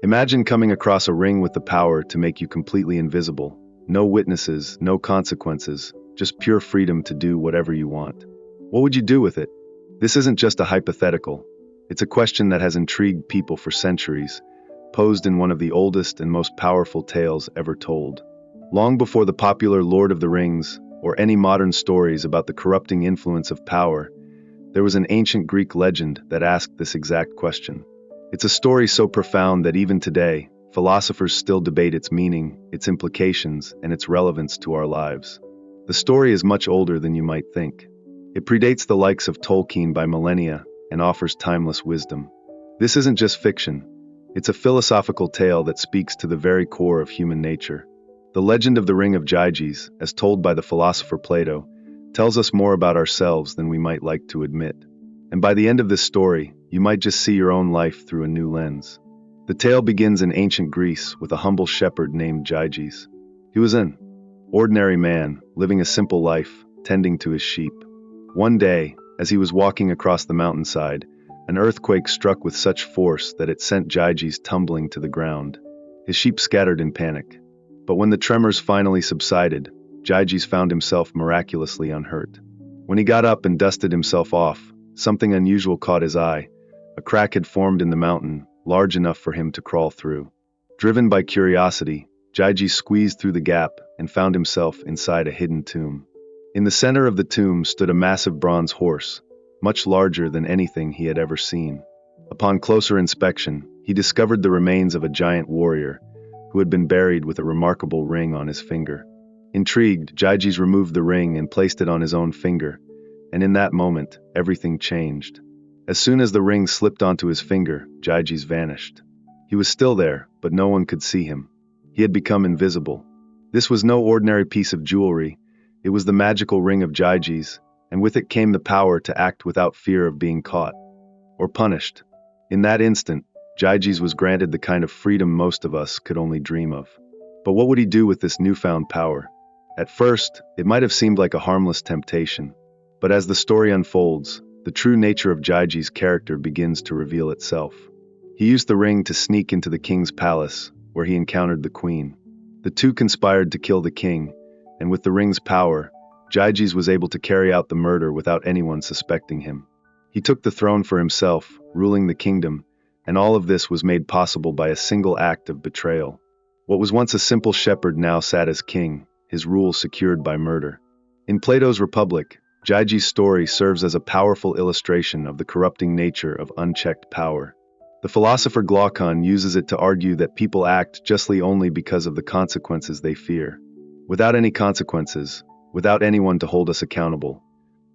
Imagine coming across a ring with the power to make you completely invisible. No witnesses, no consequences, just pure freedom to do whatever you want. What would you do with it? This isn't just a hypothetical. It's a question that has intrigued people for centuries, posed in one of the oldest and most powerful tales ever told. Long before the popular Lord of the Rings, or any modern stories about the corrupting influence of power, there was an ancient Greek legend that asked this exact question. It's a story so profound that even today, philosophers still debate its meaning, its implications, and its relevance to our lives. The story is much older than you might think. It predates the likes of Tolkien by millennia and offers timeless wisdom. This isn't just fiction. It's a philosophical tale that speaks to the very core of human nature. The legend of the Ring of Gyges, as told by the philosopher Plato, tells us more about ourselves than we might like to admit. And by the end of this story, you might just see your own life through a new lens. The tale begins in ancient Greece with a humble shepherd named Gyges. He was an ordinary man, living a simple life, tending to his sheep. One day, as he was walking across the mountainside, an earthquake struck with such force that it sent Gyges tumbling to the ground. His sheep scattered in panic. But when the tremors finally subsided, Gyges found himself miraculously unhurt. When he got up and dusted himself off, something unusual caught his eye. A crack had formed in the mountain, large enough for him to crawl through. Driven by curiosity, Gyges squeezed through the gap and found himself inside a hidden tomb. In the center of the tomb stood a massive bronze horse, much larger than anything he had ever seen. Upon closer inspection, he discovered the remains of a giant warrior who had been buried with a remarkable ring on his finger. Intrigued, Gyges removed the ring and placed it on his own finger, and in that moment, everything changed. As soon as the ring slipped onto his finger, Gyges vanished. He was still there, but no one could see him. He had become invisible. This was no ordinary piece of jewelry. It was the magical ring of Gyges, and with it came the power to act without fear of being caught or punished. In that instant, Gyges was granted the kind of freedom most of us could only dream of. But what would he do with this newfound power? At first, it might have seemed like a harmless temptation. But as the story unfolds, the true nature of Gyges' character begins to reveal itself. He used the ring to sneak into the king's palace, where he encountered the queen. The two conspired to kill the king, and with the ring's power, Gyges was able to carry out the murder without anyone suspecting him. He took the throne for himself, ruling the kingdom, and all of this was made possible by a single act of betrayal. What was once a simple shepherd now sat as king, his rule secured by murder. In Plato's Republic, Gyges' story serves as a powerful illustration of the corrupting nature of unchecked power. The philosopher Glaucon uses it to argue that people act justly only because of the consequences they fear. Without any consequences, without anyone to hold us accountable,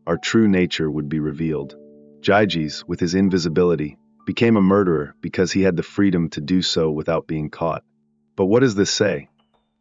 our true nature would be revealed. Gyges, with his invisibility, became a murderer because he had the freedom to do so without being caught. But what does this say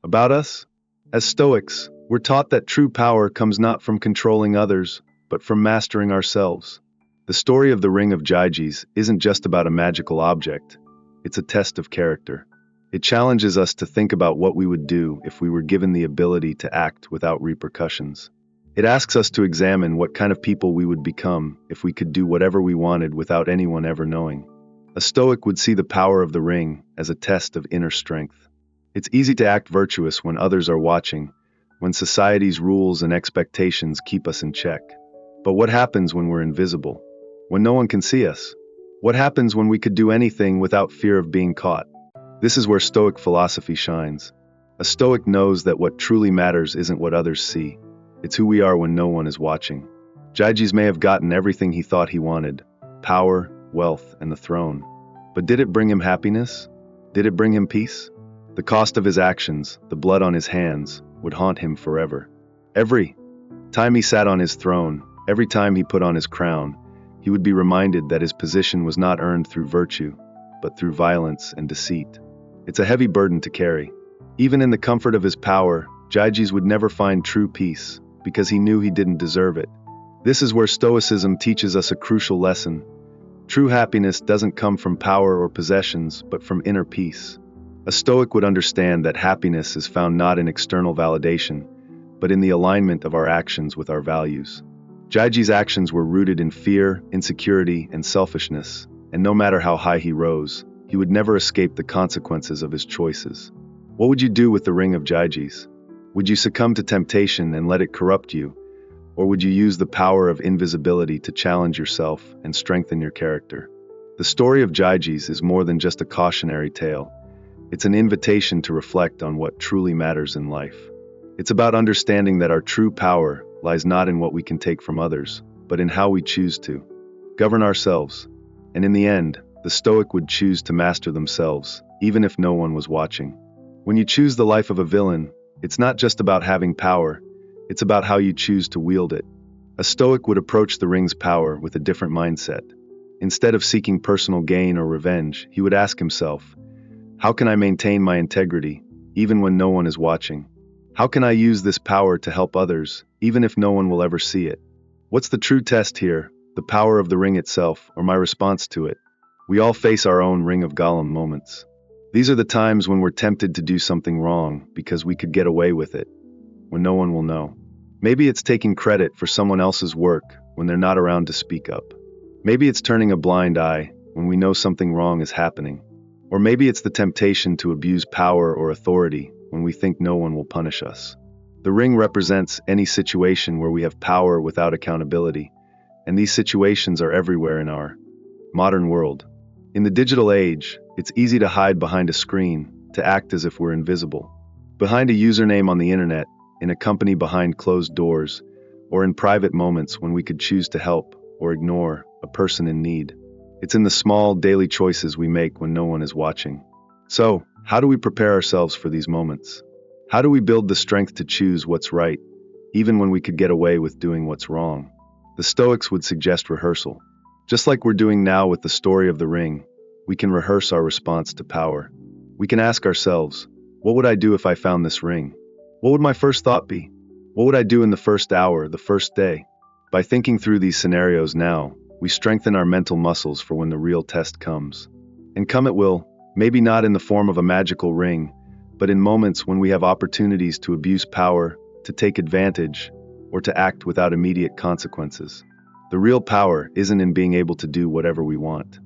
about us? As Stoics, we're taught that true power comes not from controlling others, but from mastering ourselves. The story of the Ring of Gyges isn't just about a magical object. It's a test of character. It challenges us to think about what we would do if we were given the ability to act without repercussions. It asks us to examine what kind of people we would become if we could do whatever we wanted without anyone ever knowing. A Stoic would see the power of the ring as a test of inner strength. It's easy to act virtuous when others are watching, when society's rules and expectations keep us in check. But what happens when we're invisible? When no one can see us? What happens when we could do anything without fear of being caught? This is where Stoic philosophy shines. A Stoic knows that what truly matters isn't what others see. It's who we are when no one is watching. Gyges may have gotten everything he thought he wanted: power, wealth, and the throne. But did it bring him happiness? Did it bring him peace? The cost of his actions, the blood on his hands, would haunt him forever. Every time he sat on his throne, every time he put on his crown, he would be reminded that his position was not earned through virtue, but through violence and deceit. It's a heavy burden to carry. Even in the comfort of his power, Gyges would never find true peace, because he knew he didn't deserve it. This is where Stoicism teaches us a crucial lesson. True happiness doesn't come from power or possessions, but from inner peace. A Stoic would understand that happiness is found not in external validation, but in the alignment of our actions with our values. Gyges' actions were rooted in fear, insecurity, and selfishness, and no matter how high he rose, he he would never escape the consequences of his choices. What would you do with the ring of Gyges? Would you succumb to temptation and let it corrupt you? Or would you use the power of invisibility to challenge yourself and strengthen your character? The story of Gyges is more than just a cautionary tale. It's an invitation to reflect on what truly matters in life. It's about understanding that our true power lies not in what we can take from others, but in how we choose to govern ourselves. And in the end, the Stoic would choose to master themselves, even if no one was watching. When you choose the life of a villain, it's not just about having power, it's about how you choose to wield it. A Stoic would approach the ring's power with a different mindset. Instead of seeking personal gain or revenge, he would ask himself, how can I maintain my integrity, even when no one is watching? How can I use this power to help others, even if no one will ever see it? What's the true test here, the power of the ring itself, or my response to it? We all face our own Ring of Gollum moments. These are the times when we're tempted to do something wrong because we could get away with it, when no one will know. Maybe it's taking credit for someone else's work when they're not around to speak up. Maybe it's turning a blind eye when we know something wrong is happening. Or maybe it's the temptation to abuse power or authority when we think no one will punish us. The ring represents any situation where we have power without accountability, and these situations are everywhere in our modern world. In the digital age, it's easy to hide behind a screen, to act as if we're invisible. Behind a username on the internet, in a company behind closed doors, or in private moments when we could choose to help or ignore a person in need. It's in the small daily choices we make when no one is watching. So, how do we prepare ourselves for these moments? How do we build the strength to choose what's right, even when we could get away with doing what's wrong? The Stoics would suggest rehearsal. Just like we're doing now with the story of the ring, we can rehearse our response to power. We can ask ourselves, what would I do if I found this ring? What would my first thought be? What would I do in the first hour, the first day? By thinking through these scenarios now, we strengthen our mental muscles for when the real test comes. And come it will, maybe not in the form of a magical ring, but in moments when we have opportunities to abuse power, to take advantage, or to act without immediate consequences. The real power isn't in being able to do whatever we want,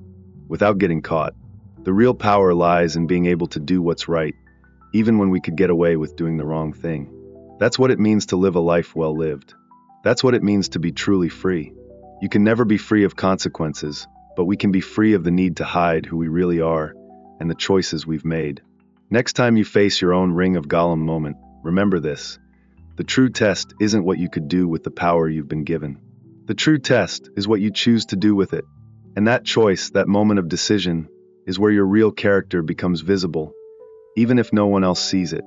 without getting caught. The real power lies in being able to do what's right, even when we could get away with doing the wrong thing. That's what it means to live a life well lived. That's what it means to be truly free. You can never be free of consequences, but we can be free of the need to hide who we really are and the choices we've made. Next time you face your own Ring of Gollum moment, remember this. The true test isn't what you could do with the power you've been given. The true test is what you choose to do with it. And that choice, that moment of decision, is where your real character becomes visible, even if no one else sees it.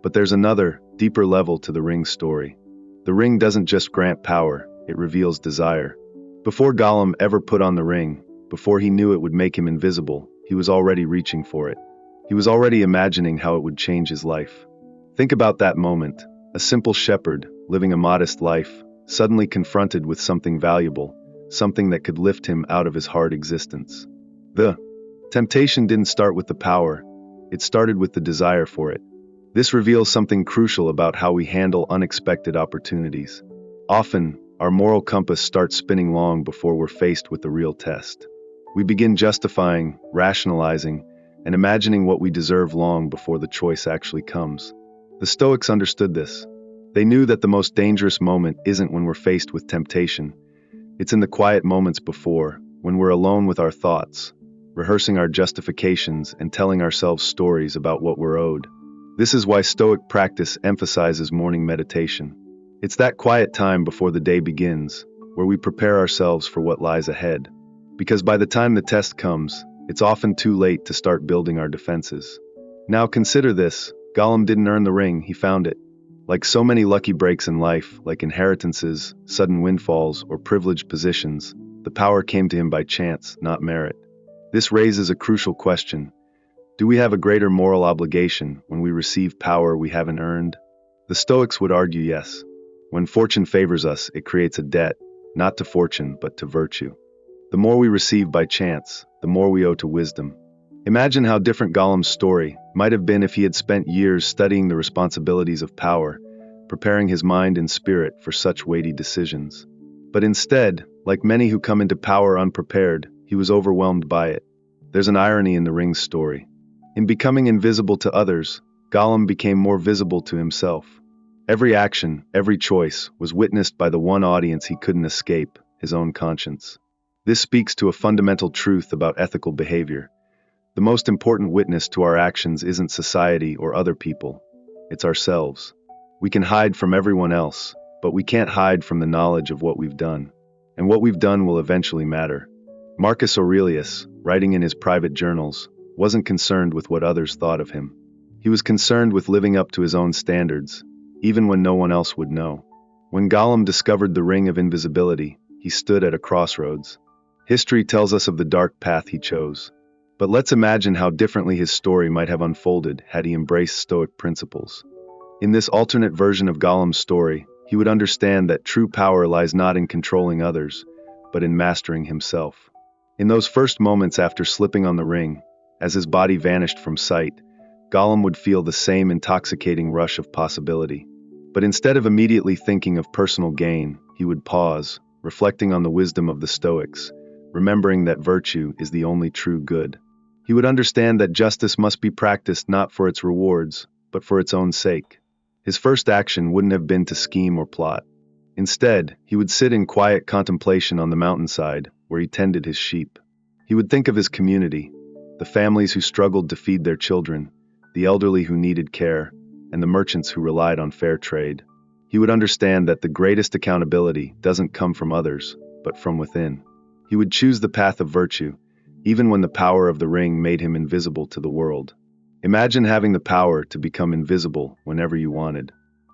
But there's another, deeper level to the ring story. The ring doesn't just grant power, it reveals desire. Before Gollum ever put on the ring, before he knew it would make him invisible, he was already reaching for it. He was already imagining how it would change his life. Think about that moment, a simple shepherd, living a modest life, suddenly confronted with something valuable, something that could lift him out of his hard existence. The temptation didn't start with the power, it started with the desire for it. This reveals something crucial about how we handle unexpected opportunities. Often, our moral compass starts spinning long before we're faced with the real test. We begin justifying, rationalizing, and imagining what we deserve long before the choice actually comes. The Stoics understood this. They knew that the most dangerous moment isn't when we're faced with temptation. It's in the quiet moments before, when we're alone with our thoughts, rehearsing our justifications and telling ourselves stories about what we're owed. This is why Stoic practice emphasizes morning meditation. It's that quiet time before the day begins, where we prepare ourselves for what lies ahead. Because by the time the test comes, it's often too late to start building our defenses. Now consider this, Gollum didn't earn the ring, he found it. Like so many lucky breaks in life, like inheritances, sudden windfalls, or privileged positions, the power came to him by chance, not merit. This raises a crucial question. Do we have a greater moral obligation when we receive power we haven't earned? The Stoics would argue yes. When fortune favors us, it creates a debt, not to fortune, but to virtue. The more we receive by chance, the more we owe to wisdom. Imagine how different Gollum's story might have been if he had spent years studying the responsibilities of power, preparing his mind and spirit for such weighty decisions. But instead, like many who come into power unprepared, he was overwhelmed by it. There's an irony in the ring's story. In becoming invisible to others, Gollum became more visible to himself. Every action, every choice, was witnessed by the one audience he couldn't escape, his own conscience. This speaks to a fundamental truth about ethical behavior. The most important witness to our actions isn't society or other people. It's ourselves. We can hide from everyone else, but we can't hide from the knowledge of what we've done. And what we've done will eventually matter. Marcus Aurelius, writing in his private journals, wasn't concerned with what others thought of him. He was concerned with living up to his own standards, even when no one else would know. When Gollum discovered the ring of invisibility, he stood at a crossroads. History tells us of the dark path he chose. But let's imagine how differently his story might have unfolded had he embraced Stoic principles. In this alternate version of Gollum's story, he would understand that true power lies not in controlling others, but in mastering himself. In those first moments after slipping on the ring, as his body vanished from sight, Gollum would feel the same intoxicating rush of possibility. But instead of immediately thinking of personal gain, he would pause, reflecting on the wisdom of the Stoics, remembering that virtue is the only true good. He would understand that justice must be practiced not for its rewards, but for its own sake. His first action wouldn't have been to scheme or plot. Instead, he would sit in quiet contemplation on the mountainside, where he tended his sheep. He would think of his community, the families who struggled to feed their children, the elderly who needed care, and the merchants who relied on fair trade. He would understand that the greatest accountability doesn't come from others, but from within. He would choose the path of virtue, even when the power of the ring made him invisible to the world. Imagine having the power to become invisible whenever you wanted.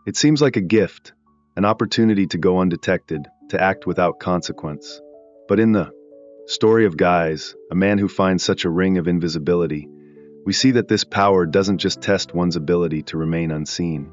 It seems like a gift, an opportunity to go undetected, to act without consequence. But in the story of Guys, a man who finds such a ring of invisibility, we see that this power doesn't just test one's ability to remain unseen.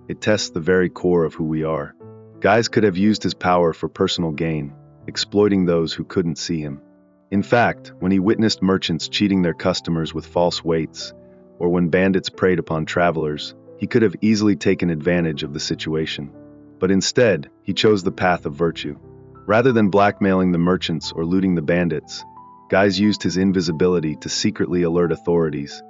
It tests the very core of who we are. Guys could have used his power for personal gain, exploiting those who couldn't see him. In fact, when he witnessed merchants cheating their customers with false weights, or when bandits preyed upon travelers, he could have easily taken advantage of the situation. But instead, he chose the path of virtue. Rather than blackmailing the merchants or looting the bandits, Guys used his invisibility to secretly alert authorities,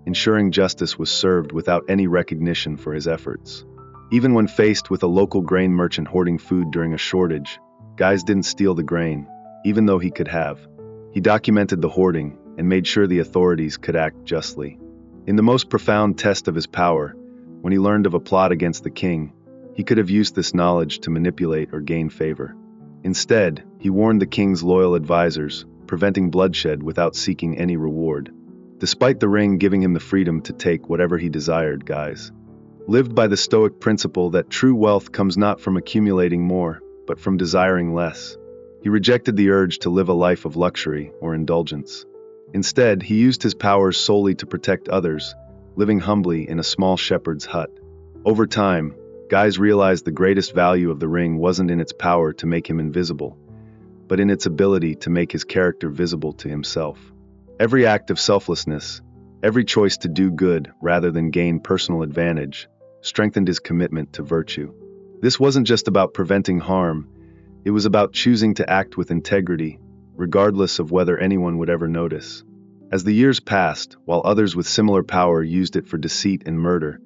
ensuring justice was served without any recognition for his efforts. Even when faced with a local grain merchant hoarding food during a shortage, Guys didn't steal the grain, even though he could have. He documented the hoarding and made sure the authorities could act justly. In the most profound test of his power, when he learned of a plot against the king, he could have used this knowledge to manipulate or gain favor. Instead, he warned the king's loyal advisors, preventing bloodshed without seeking any reward. Despite the ring giving him the freedom to take whatever he desired, Guys lived by the Stoic principle that true wealth comes not from accumulating more, but from desiring less. He rejected the urge to live a life of luxury or indulgence. Instead, he used his powers solely to protect others, living humbly in a small shepherd's hut. Over time, Guys realized the greatest value of the ring wasn't in its power to make him invisible, but in its ability to make his character visible to himself. Every act of selflessness, every choice to do good rather than gain personal advantage, strengthened his commitment to virtue. This wasn't just about preventing harm, it was about choosing to act with integrity, regardless of whether anyone would ever notice. As the years passed, while others with similar power used it for deceit and murder,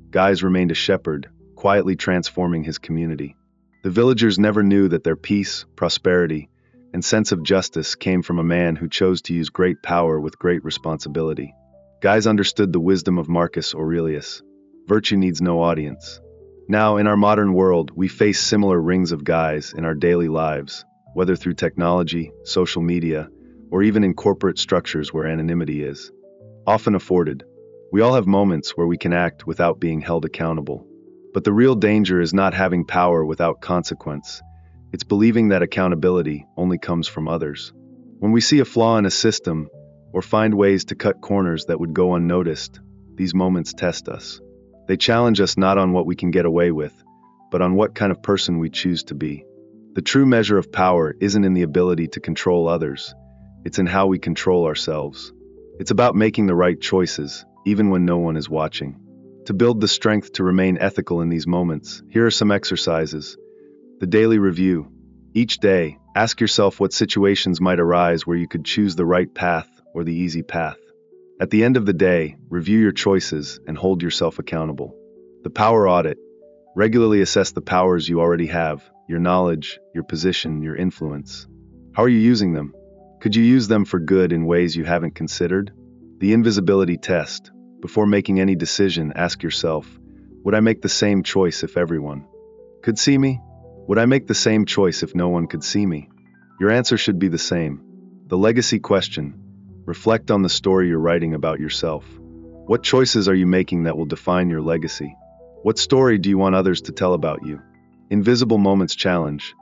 Guys remained a shepherd, quietly transforming his community. The villagers never knew that their peace, prosperity, and sense of justice came from a man who chose to use great power with great responsibility. Guys understood the wisdom of Marcus Aurelius. Virtue needs no audience. Now, in our modern world, we face similar rings of Guys in our daily lives, whether through technology, social media, or even in corporate structures where anonymity is often afforded. We all have moments where we can act without being held accountable. But the real danger is not having power without consequence. It's believing that accountability only comes from others. When we see a flaw in a system, or find ways to cut corners that would go unnoticed, these moments test us. They challenge us not on what we can get away with, but on what kind of person we choose to be. The true measure of power isn't in the ability to control others, it's in how we control ourselves. It's about making the right choices, even when no one is watching. To build the strength to remain ethical in these moments, here are some exercises. The daily review. Each day, ask yourself what situations might arise where you could choose the right path or the easy path. At the end of the day, review your choices and hold yourself accountable. The power audit. Regularly assess the powers you already have, your knowledge, your position, your influence. How are you using them? Could you use them for good in ways you haven't considered? The invisibility test. Before making any decision, ask yourself, would I make the same choice if everyone could see me? Would I make the same choice if no one could see me? Your answer should be the same. The legacy question. Reflect on the story you're writing about yourself. What choices are you making that will define your legacy? What story do you want others to tell about you? Invisible Moments Challenge.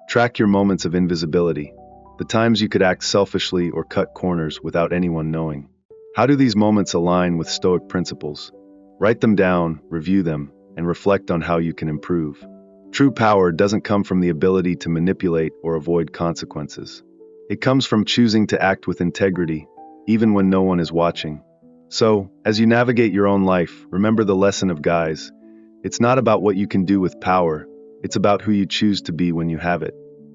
Track your moments of invisibility, the times you could act selfishly or cut corners without anyone knowing. How do these moments align with Stoic principles? Write them down, review them, and reflect on how you can improve. True power doesn't come from the ability to manipulate or avoid consequences. It comes from choosing to act with integrity, even when no one is watching. So, as you navigate your own life, remember the lesson of guys. It's not about what you can do with power, it's about who you choose to be when you have it.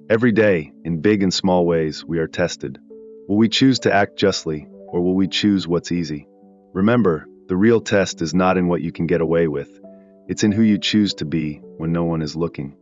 Every day, in big and small ways, we are tested. Will we choose to act justly, or will we choose what's easy? Remember, the real test is not in what you can get away with, it's in who you choose to be when no one is looking.